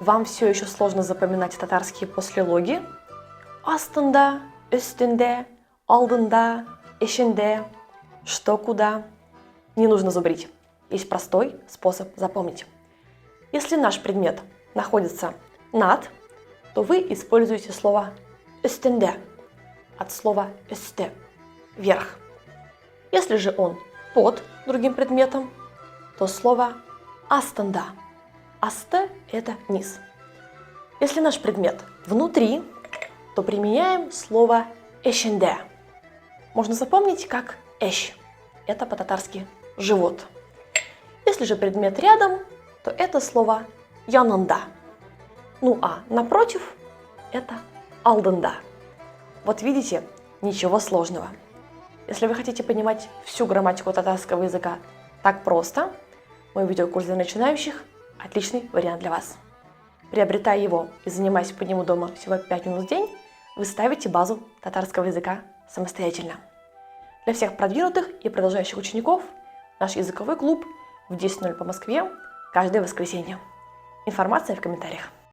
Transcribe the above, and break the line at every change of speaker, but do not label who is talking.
Вам все еще сложно запоминать татарские послелоги? Астында, üstünde, алдында, ішінде, что, куда. Не нужно зубрить. Есть простой способ запомнить. Если наш предмет находится над, то вы используете слово üstünde от слова üstü – вверх. Если же он под другим предметом, то слово астында. Асты – это низ. Если наш предмет внутри, то применяем слово ішінде. Можно запомнить как эш. Это по-татарски живот. Если же предмет рядом, то это слово янында. Ну а напротив это алдында. Вот видите, ничего сложного. Если вы хотите понимать всю грамматику татарского языка так просто, мой видеокурс для начинающих – отличный вариант для вас. Приобретая его и занимаясь по нему дома всего 5 минут в день, вы ставите базу татарского языка самостоятельно. Для всех продвинутых и продолжающих учеников наш языковой клуб в 10:00 по Москве каждое воскресенье. Информация в комментариях.